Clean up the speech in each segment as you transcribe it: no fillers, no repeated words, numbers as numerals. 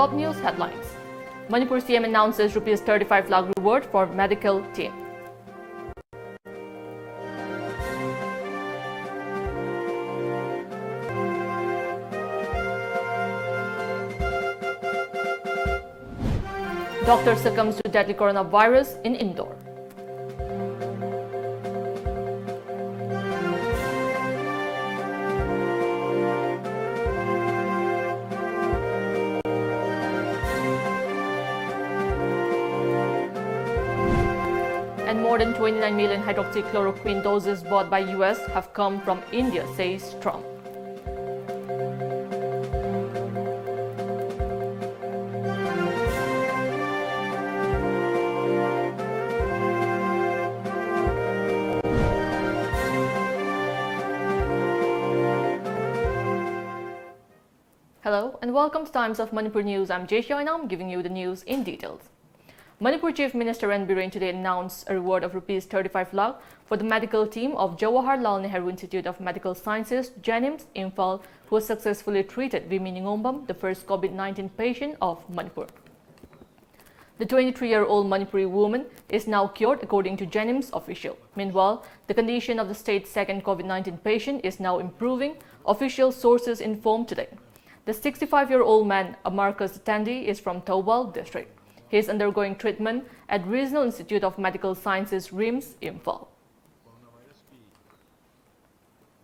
top news headlines. Manipur CM announces rupees 35 lakh reward for medical team. Doctor succumbs to deadly coronavirus in Indore. And more than 29 million hydroxychloroquine doses bought by US have come from India, says Trump. Hello and welcome to Times of Manipur News. I'm JESSIA and I'm giving you the news in details. Manipur Chief Minister N. Biren today announced a reward of rupees 35 lakh for the medical team of Jawaharlal Nehru Institute of Medical Sciences, JENIMS, Imphal, who successfully treated Vimi Ningombam, the first COVID-19 patient of Manipur. The 23-year-old Manipuri woman is now cured according to JENIMS official. Meanwhile, the condition of the state's second COVID-19 patient is now improving, official sources informed today. The 65-year-old man, Amarcus Tandi, is from Thobal district. He is undergoing treatment at Regional Institute of Medical Sciences, RIMS, Imphal.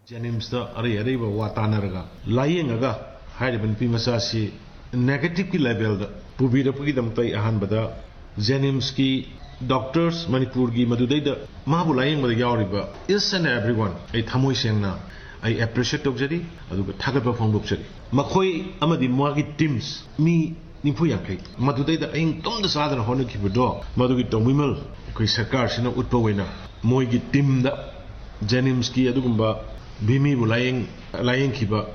JENIMS da ari ba watanaraga layengaga haiban pimasasi negative level da pubi da pugi dam tai ahan bada JENIMS ki doctors Manipur gi madudai da mabu layeng bada yauriba is and everyone ai thamoi sengna ai appreciate tokjari aduga thagatba phongdokjari makhoi amadi moagi teams mi Nimpu Yankai, Madudai the Ing Tom the Southern Honor Kibudo, Madugi Tomimal, Kisakar, Sino Utpowena, Moigi Tim the Jenimski Adugumba, Bimi lying Kiba,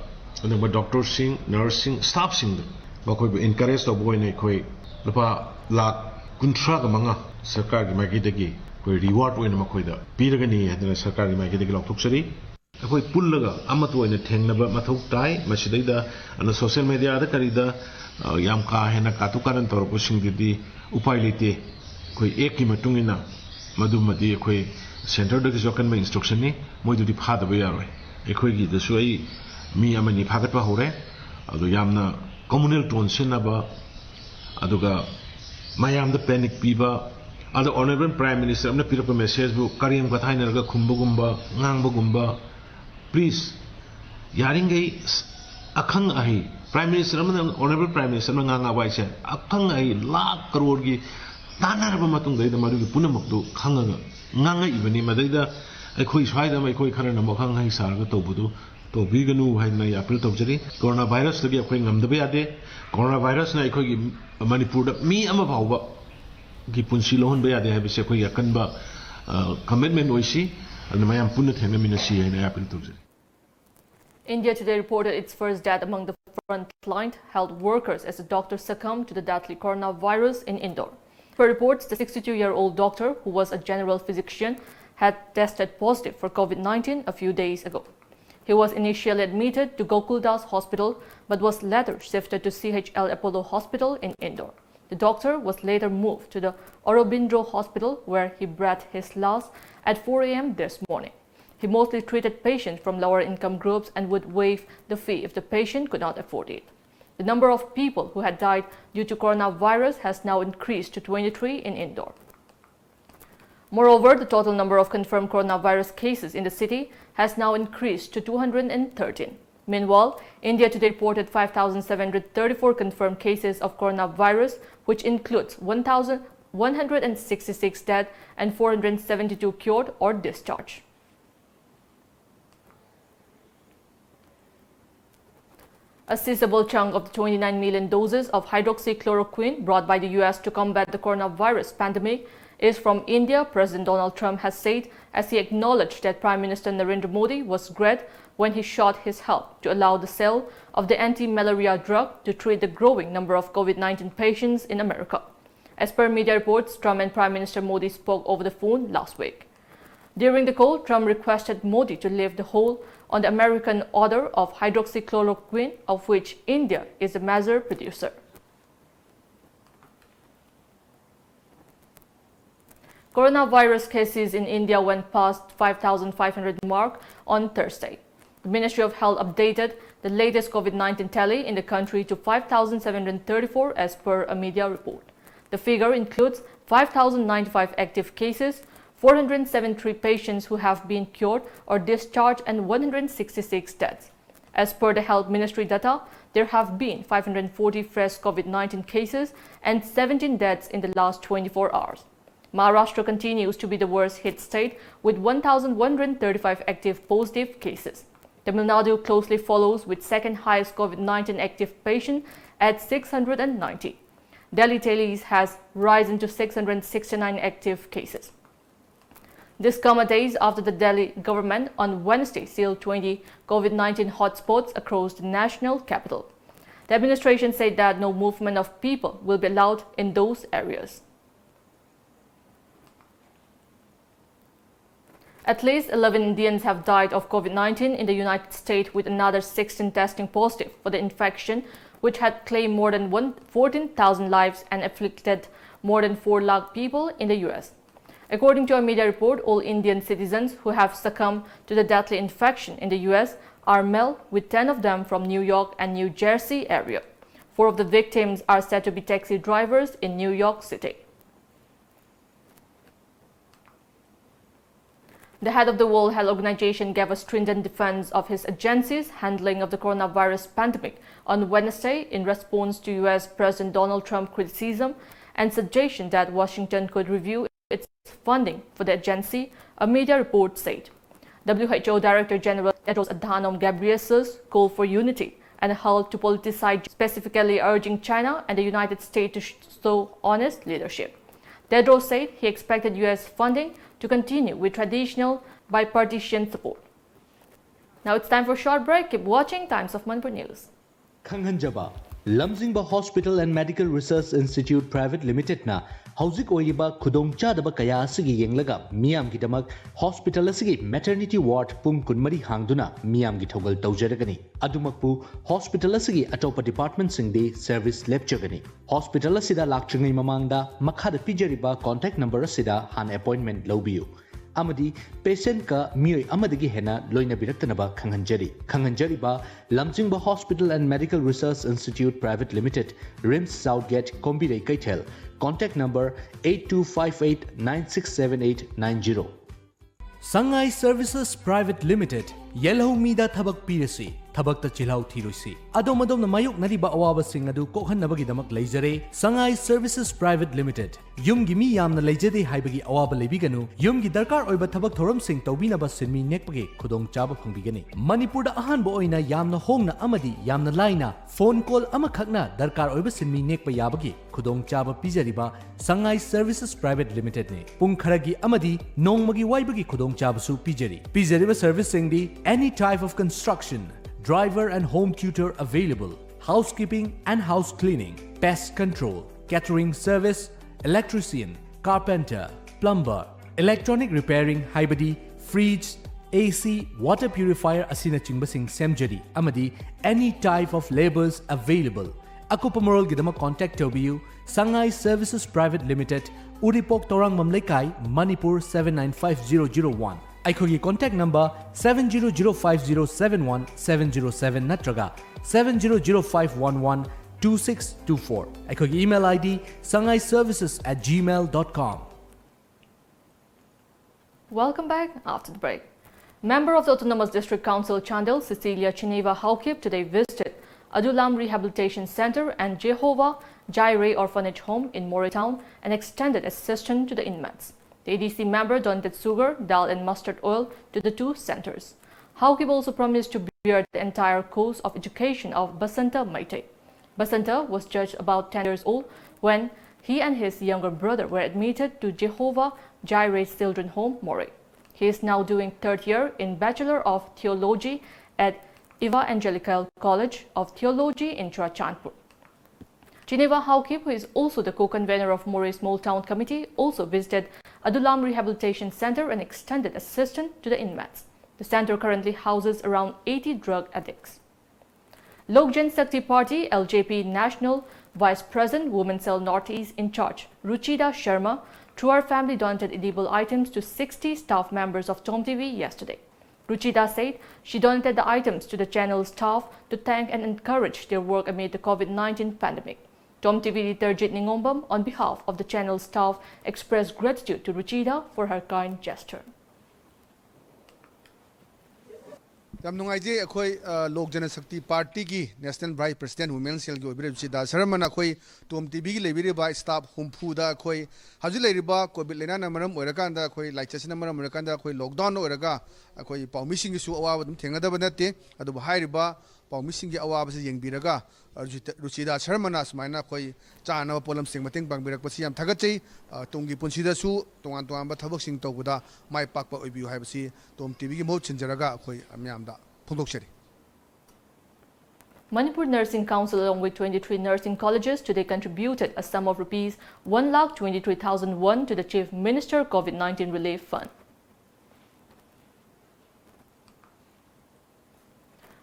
and the doctor sing, nursing, staff sing. Bakoy encouraged the boy Nekoi, Lapa La Kuntraga Manga, Sakar Magidagi, where reward when Makoida, Piragani and the Sakar Magidagi of Tuxari. Akoi pullaga amatu ina thengnaba mathau tai masidai ana social media da karida yam ka hena katu karan torpo singdi upai lite koi ek ki matungina madumadi koi center da jokan ma instruction ni moidu di phada ba yaroi ekoi gi da suai mi amani phagat pa hore adu yamna communal tone sinaba aduga mayam da panic piba adu honorable prime minister amna pirapa message bu kariyam ka thaina ga khumbugumba ngangbugumba please yaringai akhang ahi prime minister honorable prime minister nganga waise akhang ahi lakh crore gi tanarba matung dai da maru gi punamak du khanga nganga ibani madai da ekhoi swaida mai khoi khara na mokhang hai sar ga tobudu to biganu hai na appeal tawjari coronavirus gi ekhoi ngamda ba yade coronavirus na ekhoi gi manipur da mi ama bawba gi punsi lohon ba yade ha bise ekhoi yakanba commitment oisi and punna thengamina si hai na appeal tawjari. India today reported its first death among the frontline health workers as a doctor succumbed to the deadly coronavirus in Indore. Per reports, the 62-year-old doctor, who was a general physician, had tested positive for COVID-19 a few days ago. He was initially admitted to Gokuldas Hospital but was later shifted to CHL Apollo Hospital in Indore. The doctor was later moved to the Aurobindo Hospital where he breathed his last at 4 a.m. this morning. He mostly treated patients from lower income groups and would waive the fee if the patient could not afford it. The number of people who had died due to coronavirus has now increased to 23 in Indore. Moreover, the total number of confirmed coronavirus cases in the city has now increased to 213. Meanwhile, India today reported 5,734 confirmed cases of coronavirus, which includes 1,166 dead and 472 cured or discharged. A sizable chunk of the 29 million doses of hydroxychloroquine brought by the US to combat the coronavirus pandemic is from India, President Donald Trump has said, as he acknowledged that Prime Minister Narendra Modi was great when he shot his help to allow the sale of the anti-malaria drug to treat the growing number of COVID-19 patients in America. As per media reports, Trump and Prime Minister Modi spoke over the phone last week. During the call, Trump requested Modi to lift the hold on the American order of hydroxychloroquine, of which India is a major producer. Coronavirus cases in India went past 5,500 mark on Thursday. The Ministry of Health updated the latest COVID-19 tally in the country to 5,734 as per a media report. The figure includes 5,095 active cases, 473 patients who have been cured or discharged, and 166 deaths. As per the Health Ministry data, there have been 540 fresh COVID-19 cases and 17 deaths in the last 24 hours. Maharashtra continues to be the worst hit state with 1,135 active positive cases. Tamil Nadu closely follows with second highest COVID-19 active patient at 690. Delhi tallies has risen to 669 active cases. This comes days after the Delhi government on Wednesday sealed 20 COVID-19 hotspots across the national capital. The administration said that no movement of people will be allowed in those areas. At least 11 Indians have died of COVID-19 in the United States, with another 16 testing positive for the infection, which had claimed more than 14,000 lives and afflicted more than 4 lakh people in the US. According to a media report, all Indian citizens who have succumbed to the deadly infection in the US are male, with 10 of them from New York and New Jersey area. 4 of the victims are said to be taxi drivers in New York City. The head of the World Health Organization gave a stringent defense of his agency's handling of the coronavirus pandemic on Wednesday in response to US President Donald Trump's criticism and suggestion that Washington could review its funding for the agency, a media report said. WHO Director General Tedros Adhanom Ghebreyesus called for unity and halt to politicize, specifically urging China and the United States to show honest leadership. Tedros said he expected US funding to continue with traditional bipartisan support. Now it's time for a short break. Keep watching Times of Manipur News. Kanghanjaba, Lamjingba Hospital and Medical Research Institute Private Limited na Hauzik Oyiba Kudong Chadaba Kaya Sigi Yenglaga, Miam Gidamak, Hospital Asigi, Maternity Ward, Pung Kunmari Hangduna, Miam Gitogal Taujaragani, Adumakpu, Hospital Asigi, Atopa Department Singdi, Service Lepchagani, Hospital Asida Lakchangi Mamanda, Makhada Pijariba, contact number Asida, Han appointment Lobiu. Amadi, patient ka Miri Amadigi Hena, Loina Biraktanaba, Kanghanjari ba, Lamjingba Hospital and Medical Research Institute Private Limited, RIMS Southgate, Kombire Kaitel, contact number 8258967890. Sangai Services Private Limited, Yellow Mida Tabak Pirasi, Tabakta Chilhau Tirusi, Adomadom Mayuk Nadiba Awaba Singadu, Kohan Nabagi Lazare, Sangai Services Private Limited, Yum Gimi Yamna Lajade Haibagi Awaba Lebiganu, Yum Gidarkar Oiba Tabak Thoram Sing Tobina Basinmi Nekpagi, Kudong Chaba Pungbigani, Manipura Ahan Boina Yamna Hongna Amadi, Yamna Laina, phone call Amakakna, Darkar Oiba Sinmi Nekpa Yabagi, Kudong Chaba Pijariba, Sangai Services Private Limited ne, Pungkaragi Amadi, Nongmagi Waibagi Kudong Chabasu Pijari, Pijariba Servicing the any type of construction, driver and home tutor available, housekeeping and house cleaning, pest control, catering service, electrician, carpenter, plumber, electronic repairing, haibadi, fridge, AC, water purifier asina chingbasing semjari, amadi, any type of labors available. Akupamoral gidama contact tobiyu, Sangai Services Private Limited, Uripok Torang Mamlekai, Manipur 795001. Aikogi contact number 7005071 natraga 70055112624. Aikogi email ID sangaiservices@gmail.com. Welcome back after the break. Member of the Autonomous District Council Chandel, Cecilia Chineva Haukip, today visited Adulam Rehabilitation Center and Jehovah Jireh Orphanage Home in Moritown and extended assistance to the inmates. The ADC member donated sugar, dal and mustard oil to the 2 centers. Haukip also promised to bear the entire cost of education of Basanta Maite. Basanta was just about 10 years old when he and his younger brother were admitted to Jehovah Jireh's Children's Home, Moray. He is now doing 3rd year in Bachelor of Theology at Evangelical College of Theology in Churachandpur. Chineva Haukip, who is also the co-convener of Moray's Small Town Committee, also visited Adulam Rehabilitation Center and extended assistance to the inmates. The center currently houses around 80 drug addicts. Lok Jan Shakti Party LJP National Vice President Women Cell Northeast in charge, Ruchida Sharma, through our family donated edible items to 60 staff members of TOMTV yesterday. Ruchida said she donated the items to the channel staff to thank and encourage their work amid the COVID-19 pandemic. TOMTV editor Jit Ningombam, on behalf of the channel staff, expressed gratitude to Ruchida for her kind gesture. Namnungaije akhoi Lok Jana Shakti Party ki National Vice President Women Cell ki obire Ruchida Saramana akhoi TOMTV ki lebire ba staff humpu da akhoi haji leiriba COVID lena namaram oirakanda akhoi laichasina maram oirakanda akhoi lockdown oiraga akhoi pawmising gi su awa dum thengada banate adu hairiba pawmising gi awa base yengbiraga Ruchida Saramana smaina akhoi chana polam sing mateng bangbirak pasi yam thagachei tungi punsida su tongan tongan ba thabak sing tawbuda mai pakpa oibiu haibasi TOMTV gi mo chinjaraga akhoi amyamda phongdokcheri. Manipur Nursing Council, along with 23 nursing colleges, today contributed a sum of rupees 1,23,001 to the Chief Minister COVID-19 Relief Fund.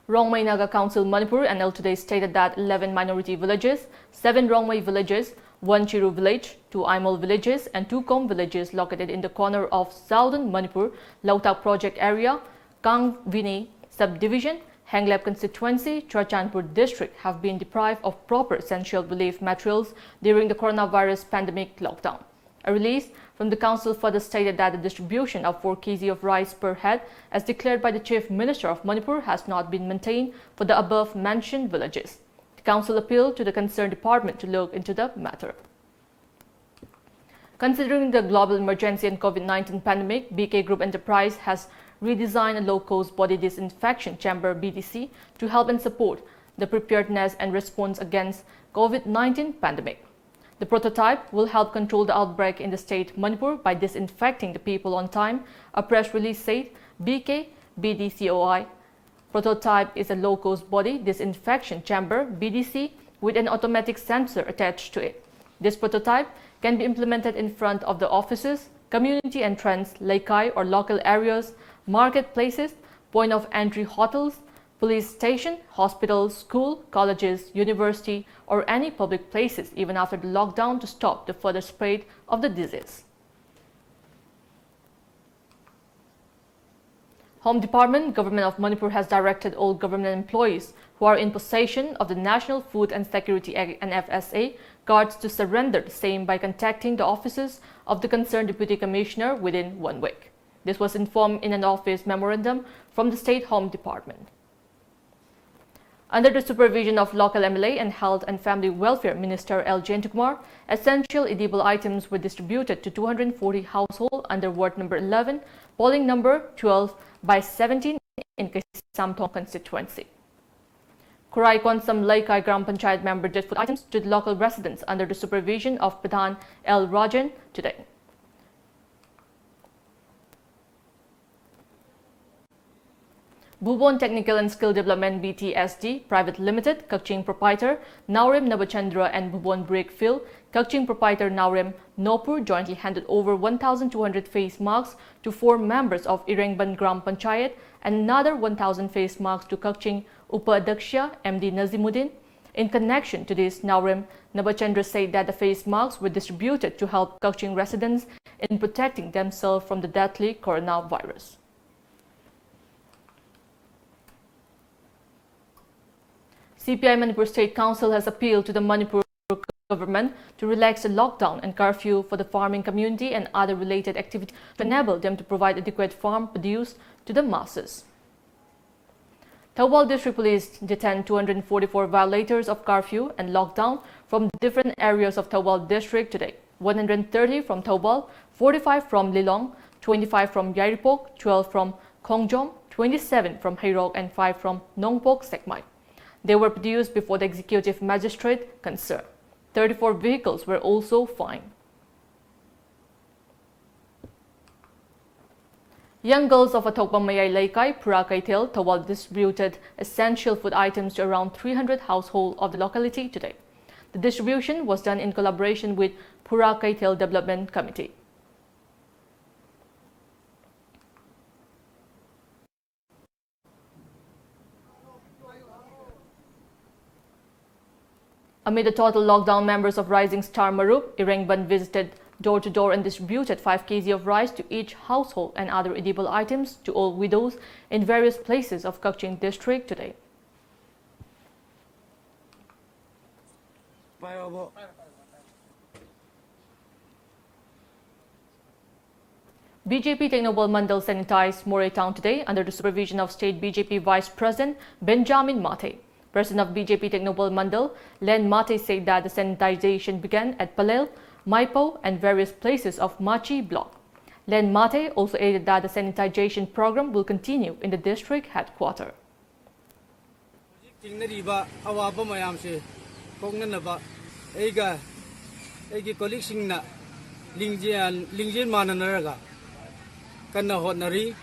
Rongmei Naga Council Manipur NL today stated that 11 minority villages, 7 Rongmei villages, 1 Chiru village, 2 Aimal villages and 2 Kom villages located in the corner of southern Manipur, Lautak project area, Kang Vini subdivision, Hanglep constituency, Churachandpur district have been deprived of proper essential relief materials during the coronavirus pandemic lockdown. A release from the council further stated that the distribution of 4 kg of rice per head, as declared by the Chief Minister of Manipur, has not been maintained for the above-mentioned villages. The council appealed to the concerned department to look into the matter. Considering the global emergency and COVID-19 pandemic, BK Group Enterprise has redesigned a low-cost body disinfection chamber (BDC) to help and support the preparedness and response against COVID-19 pandemic. The prototype will help control the outbreak in the state Manipur by disinfecting the people on time, a press release said. BK BDCOI prototype is a low-cost body disinfection chamber (BDC) with an automatic sensor attached to it. This prototype can be implemented in front of the offices, community entrance, laikai or local areas, marketplaces, point of entry hotels, police station, hospitals, school, colleges, university, or any public places even after the lockdown to stop the further spread of the disease. Home Department, Government of Manipur has directed all government employees who are in possession of the National Food and Security Act (NFSA) cards to surrender the same by contacting the offices of the concerned Deputy Commissioner within 1 week. This was informed in an office memorandum from the State Home Department. Under the supervision of local MLA and Health and Family Welfare Minister L. Jayantikumar, essential edible items were distributed to 240 households under Ward number 11, polling number 12 by 17 in Samthong constituency. Kurai Konsam Laikai Gram Panchayat member did food items to the local residents under the supervision of Pradhan L. Rajan today. Bhuban Technical and Skill Development BTSD Private Limited, Kakching Proprietor Naurem Nabachandra and Bhuban Breakfield, Kakching Proprietor Naurem Nopur jointly handed over 1,200 face masks to 4 members of Irengban Gram Panchayat and another 1,000 face masks to Kakching Upadhyakshya MD Nazimuddin. In connection to this, Naurem Nabachandra said that the face masks were distributed to help Kakching residents in protecting themselves from the deadly coronavirus. CPI Manipur State Council has appealed to the Manipur government to relax the lockdown and curfew for the farming community and other related activities to enable them to provide adequate farm produce to the masses. Thawbal District Police detained 244 violators of curfew and lockdown from different areas of Thawbal District today. 130 from Thawbal, 45 from Lilong, 25 from Yairipok, 12 from Khongjom, 27 from Hairok and 5 from Nongpok Sekmai. They were produced before the executive magistrate concerned. 34 vehicles were also fined. Young girls of Atokpang Mayay Laikai, Pura Kaitel, Thawbal distributed essential food items to around 300 households of the locality today. The distribution was done in collaboration with Pura Kaitel Development Committee. Amid the total lockdown, members of Rising Star Marup, Irengban visited door-to-door and distributed 5 kg of rice to each household and other edible items to all widows in various places of Kaching district today. BJP Technobal Mandal sanitized Moray town today under the supervision of State BJP Vice President Benjamin Mate. President of BJP Technobal Mandal, Len Mate, said that the sanitization began at Palel, Maipo and various places of Machi block. Len Mate also added that the sanitization program will continue in the district headquarters. Kanna hotnari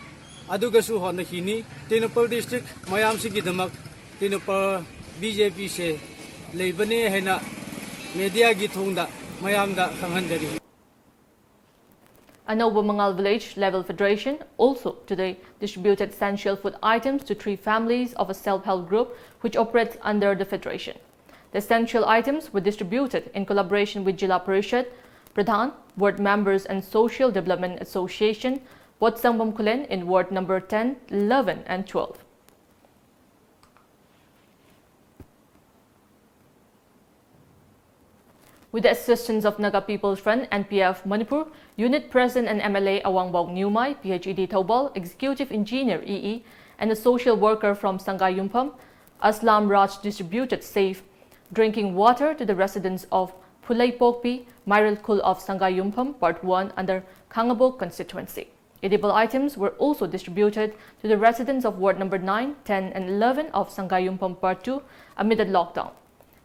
adugasu hotnahini Tinopal district mayam sigidamak Tinopal BJP se leibane hena media gi thongda mayamda khanghandari. Anobo Mangal Village Level Federation also today distributed essential food items to 3 families of a self-help group which operates under the federation. The essential items were distributed in collaboration with Jila Parishad, Pradhan, Ward members and Social Development Association, Wat Sangbam Kulen in Ward number 10, 11 and 12. With the assistance of Naga People's Front NPF Manipur, Unit President and MLA Awangbong Newmai, PhD Taubal, Executive Engineer EE, and a social worker from Sangay Yumpam, Aslam Raj distributed safe drinking water to the residents of Pulay Pokpi, Myril Kul of Sangay Yumpam, Part 1 under Kangabo constituency. Edible items were also distributed to the residents of Ward number 9, 10 and 11 of Sangay Yumpam Part 2 amid the lockdown.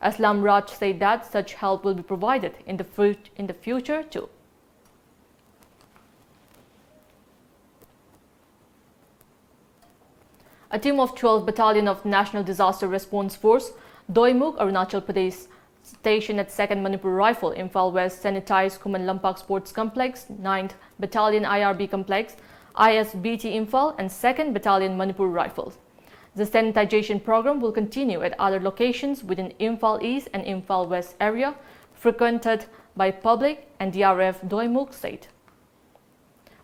Aslam Raj said that such help will be provided in the future too. A team of 12 Battalion of National Disaster Response Force, Doimuk, Arunachal Pradesh, stationed at 2nd Manipur Rifle, Imphal West, sanitized Kuman Lampak Sports Complex, 9th Battalion IRB Complex, ISBT Imphal, and 2nd Battalion Manipur Rifles. The sanitization program will continue at other locations within Imphal East and Imphal West area, frequented by public and DRF Doimuk said.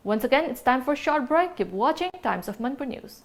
Once again, it's time for a short break. Keep watching Times of Manipur News.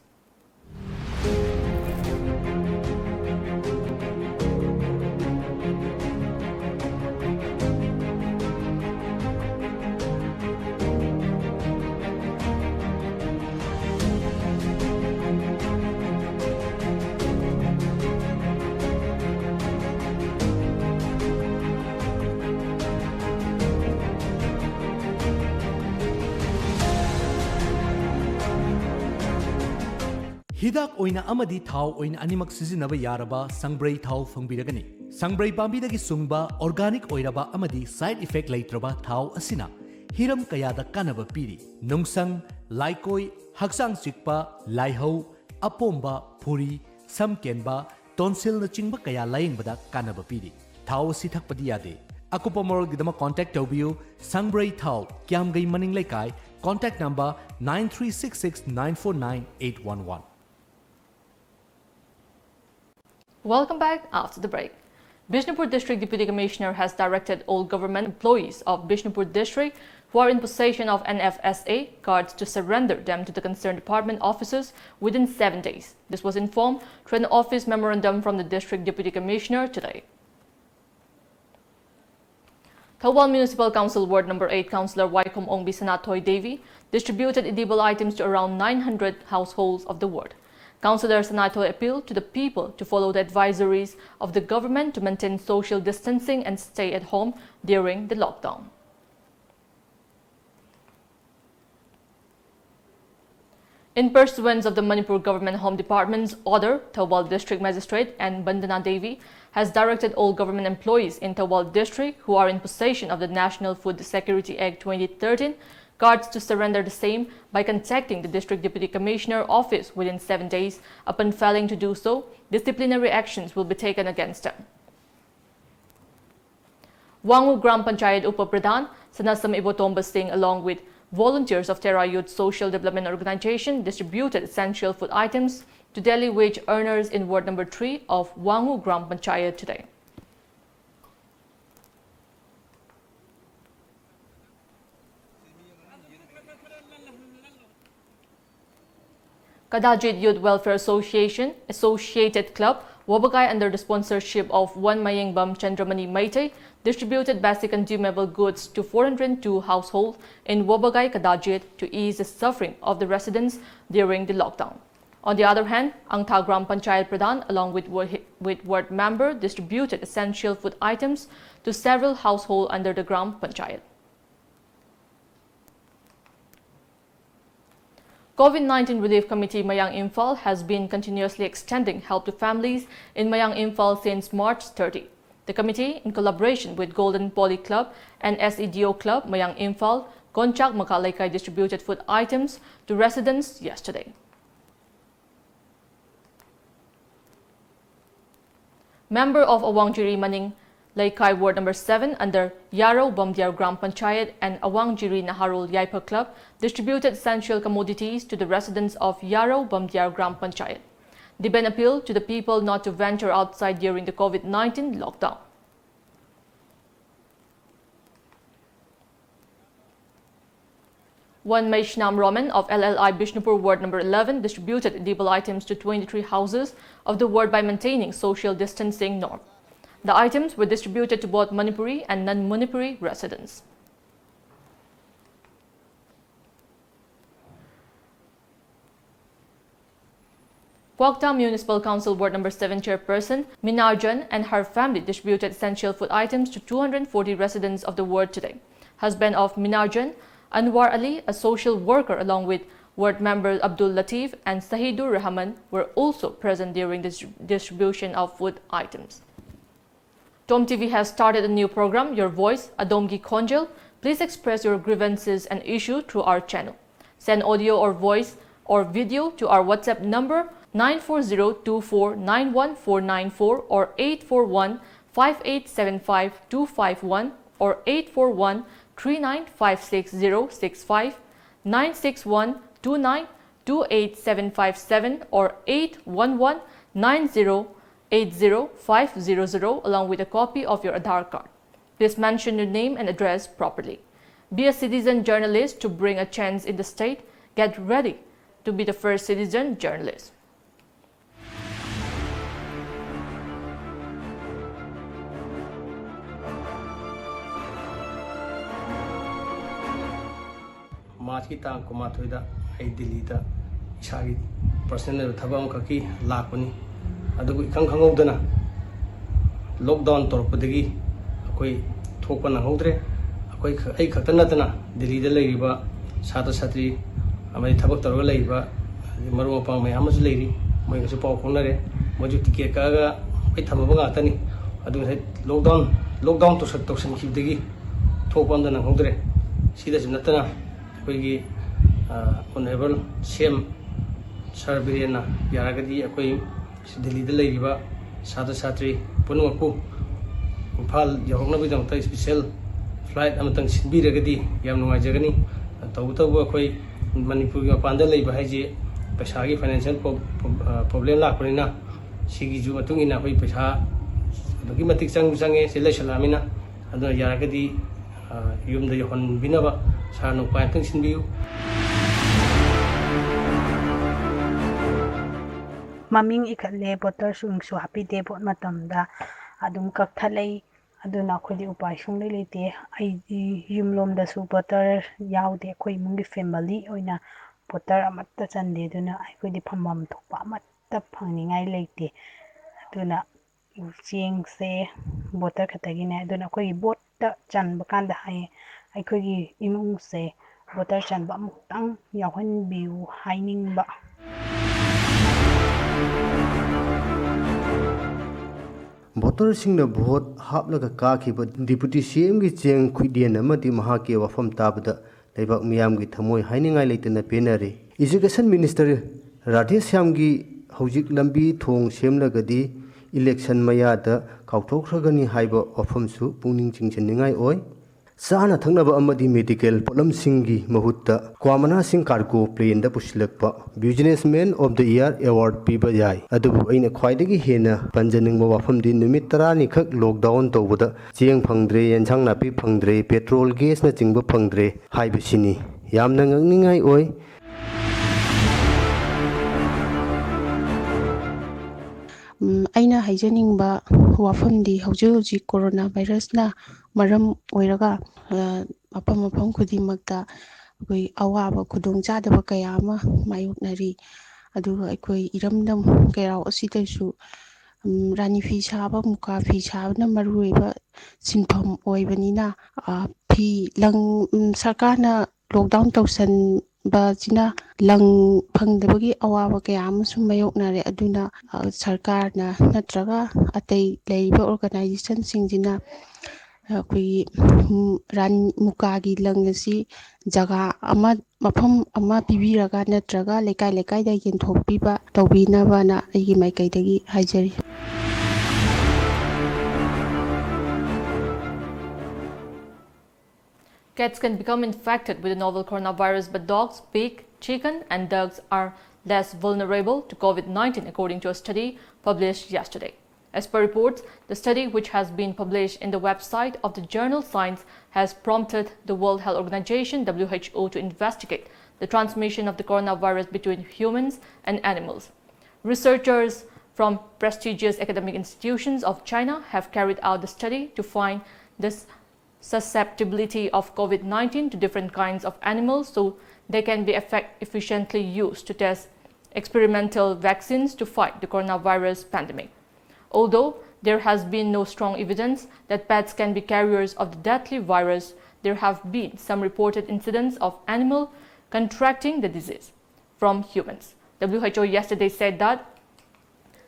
Hidak oina amadi thau oina animak sizinaba yaraba sangbrai thau fangbiragani. Sangbrai pambidagi sungba organic oiraba amadi side effect leitraba thau asina hiram kayada kanaba piri. Nungsang, laikoi, haksang chikpa, laihau, apomba, puri, samkenba, tonsil na chingba kaya layingbada kanaba piri. Thau si thakpadi yade. Akupa moral gidama contact taubiyu Sangbrai thau kyamgai maning laikai. Contact number 9366949811. Welcome back after the break. Bishnupur District Deputy Commissioner has directed all government employees of Bishnupur District who are in possession of NFSA cards to surrender them to the concerned department officers within 7 days. This was informed through an office memorandum from the District Deputy Commissioner today. Thawal Municipal Council Ward number 8 Councillor Waikom Ongbi Sanatoy Devi distributed edible items to around 900 households of the ward. Councillor Sanatoy appealed to the people to follow the advisories of the government to maintain social distancing and stay at home during the lockdown. In pursuance of the Manipur Government Home Department's order, Thawal District Magistrate and Bandana Devi has directed all government employees in Thawal District who are in possession of the National Food Security Act 2013 cards to surrender the same by contacting the District Deputy Commissioner office within 7 days. Upon failing to do so, disciplinary actions will be taken against them. Wangu Gram Panchayat Upapradhan Sanasam Ibotomba Singh along with volunteers of Terra Youth Social Development Organization distributed essential food items to daily wage earners in Ward number 3 of Wangu Gram Panchayat today. Kadajit Youth Welfare Association, Associated Club, Wabagai under the sponsorship of One Mayingbam Chandramani Maitei distributed basic consumable goods to 402 households in Wabagai, Kadajit to ease the suffering of the residents during the lockdown. On the other hand, Angtha Gram Panchayat Pradhan along with ward member distributed essential food items to several households under the Gram Panchayat. COVID-19 Relief Committee Mayang Imphal has been continuously extending help to families in Mayang Imphal since March 30. The committee, in collaboration with Golden Poly Club and SEDO Club Mayang Imphal, Gonchak Makalaikai distributed food items to residents yesterday. Member of Awangjiri Maning Laikai Ward number 7 under Yaro Bamdiar Gram Panchayat and Awangjiri Naharul Yaipa Club distributed essential commodities to the residents of Yaro Bamdiar Gram Panchayat. They then appealed to the people not to venture outside during the COVID-19 lockdown. One Meishnam Roman of LLI Bishnupur Ward number 11 distributed edible items to 23 houses of the ward by maintaining social distancing norm. The items were distributed to both Manipuri and non-Manipuri residents. Kwakta Municipal Council Ward number 7 chairperson Minarjan and her family distributed essential food items to 240 residents of the ward today. Husband of Minarjan, Anwar Ali, a social worker along with ward members Abdul Latif and Sahidur Rahman were also present during the distribution of food items. TOMTV has started a new program, Your Voice, Adomgi Konjel. Please express your grievances and issue through our channel. Send audio or voice or video to our WhatsApp number 94024919494 or 841-5875251 or 841-3956065, 961-29-28757 or 811-90-80500 along with a copy of your Aadhaar card. Please mention your name and address properly. Be a citizen journalist to bring a change in the state. Get ready to be the first citizen journalist. March ki tang kuma thoida ai Delhi da isagi personal thabam ka ki lakuni adugu ikhang khangudana lockdown torpadagi akoi thokpa na hodre akoi ai khatana tana Delhi da leiriba sata satri amai thabak torga leiba maru pang mai amasu leiri moi ka pau khonare moju ticket ka ga ai thababa ga tani adu lockdown to sat toksan khibdagi thokpam da na hodre sida jinatana Honorable CM Sir Birena Yaragadi Akoi Delhi the Ladiba Sada Satri Punuaku Pal Yahona with a special flight Amatang Sibi Ragadi Yamno Jagani Tauta Wakoi Manipuri Panda Labor Haji Pashagi financial problem Lakurina Sigi Jumatungina Pesha the Gimatic Sangue Selection Lamina and the Yaragadi Yum the Yohan Binava. Maming ikatle botar sung su happy day bot matamda adum kakthalei aduna khodi upai sung le lete ai yumlom da su botar yaude khoi mungi family oina botar amatta chande duna ai khodi phamam thokpa amatta phangningai lete aduna cheng se botar khatagi na aduna khoi bot ta chan bakanda hai Aikogi imung se voter chan ba muktang yawan biu haining ba. Voter sing the vote haplaga kaki but deputy CM gi cheng khuidian amati mahake wafam tabda leibak miyam gi thamoi hainingai leitena penare education minister Radhe Syam gi hojik lambi thong semlagadi election mayada kauthokhragani haiba ofamsu pungning chingchenningai oi Sana Tangnaba Amadi Medical Polam Singi Mahutta Kwamana Singh Cargo Plane the Pushilakpa Businessman of the Year Award Piba Jai Adu Aina Kwaidagi Hena Panjaning Wafam di Numitra Nikak lockdown Tobuda Chiang Pangdre and Changnapi Pangdre Petrol Gas na Chingba Pangdre Haibishini Yamnang Ningai Oi ꯑꯩꯅ ꯍꯥꯏꯖꯅꯤꯡꯕ ꯋꯥꯐꯝꯗꯤ ꯍꯧꯖꯤꯛ corona ꯚꯥꯏꯔꯁꯅ ꯃꯔꯝ ꯑꯣꯏꯔꯒ ꯃꯐꯝ ꯈꯨꯗꯤꯡꯃꯛꯇ ꯑꯩꯈꯣꯏ ꯑꯋꯥꯕ ꯈꯨꯗꯣꯡꯆꯥꯗꯕ ꯀꯌꯥ ꯑꯃ ꯃꯥꯌꯣꯛꯅꯔꯤ ꯑꯗꯨꯒ ꯑꯩꯈꯣꯏ ꯏꯔꯝꯗꯝ ꯀꯩꯔꯥꯎ ꯑꯁꯤꯗꯁꯨ ꯔꯥꯅꯤ ꯐꯤ ꯁꯥꯕ ꯃꯨꯀꯥ ꯐꯤ ꯁꯥꯕꯅ ꯃꯔꯨꯑꯣꯏꯕ ꯁꯤꯟꯐꯝ ꯑꯣꯏꯕꯅꯤꯅ ꯁꯔꯀꯥꯔꯅ ꯂꯣꯛꯗꯥꯎꯟ ꯇꯧꯁꯟꯕꯁꯤꯅ ꯂꯪ ꯐꯪꯗꯕꯒꯤ ꯑꯋꯥꯕ ꯀꯌꯥ ꯑꯃꯁꯨ ꯃꯥꯌꯣꯛꯅꯔꯦ ꯑꯗꯨꯅ ꯁꯔꯀꯥꯔꯅ ꯅꯠꯇ꯭ꯔꯒ ꯑꯇꯩ ꯂꯩꯔꯤꯕ ꯑꯣꯔꯒꯅꯥꯏꯖꯦꯁꯟꯁꯤꯡꯁꯤꯅ ꯑꯩꯈꯣꯏꯒꯤ ꯃꯨꯀꯥꯒꯤ ꯂꯪ ꯑꯁꯤ ꯖꯒꯥ ꯑꯃ ꯃꯐꯝ ꯑꯃ ꯄꯤꯕꯤꯔꯒ ꯅꯠꯇ꯭ꯔꯒ ꯂꯩꯀꯥꯏ ꯂꯩꯀꯥꯏꯗ ꯌꯦꯟꯊꯣꯛꯄꯤꯕ ꯇꯧꯕꯤꯅꯕꯅ ꯑꯩꯒꯤ ꯃꯥꯏꯀꯩꯗꯒꯤ ꯍꯥꯏꯖꯔꯤ. Cats can become infected with the novel coronavirus, but dogs, pig, chicken, and ducks are less vulnerable to COVID-19, according to a study published yesterday. As per reports, the study, which has been published in the website of the journal Science, has prompted the World Health Organization (WHO) to investigate the transmission of the coronavirus between humans and animals. Researchers from prestigious academic institutions of China have carried out the study to find this susceptibility of COVID-19 to different kinds of animals, so they can be efficiently used to test experimental vaccines to fight the coronavirus pandemic. Although there has been no strong evidence that pets can be carriers of the deadly virus, there have been some reported incidents of animals contracting the disease from humans. WHO yesterday said that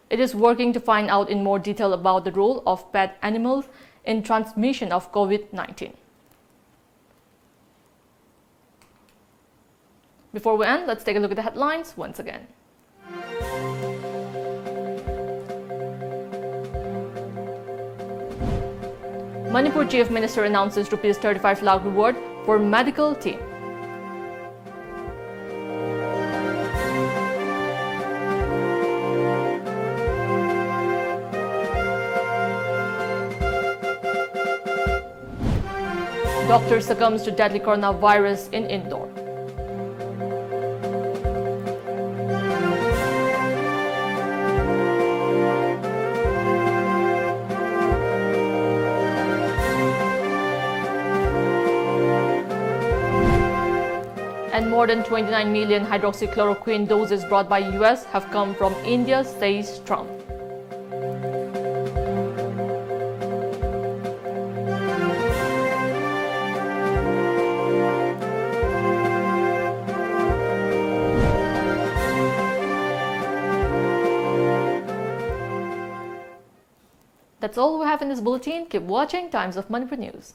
it is working to find out in more detail about the role of pet animals in transmission of COVID-19. Before we end, let's take a look at the headlines once again. Manipur Chief Minister announces ₹35 lakh reward for medical team. Doctor succumbs to deadly coronavirus in Indore. And more than 29 million hydroxychloroquine doses brought by US have come from India, says Trump. That's all we have in this bulletin. Keep watching Times of Manipur News.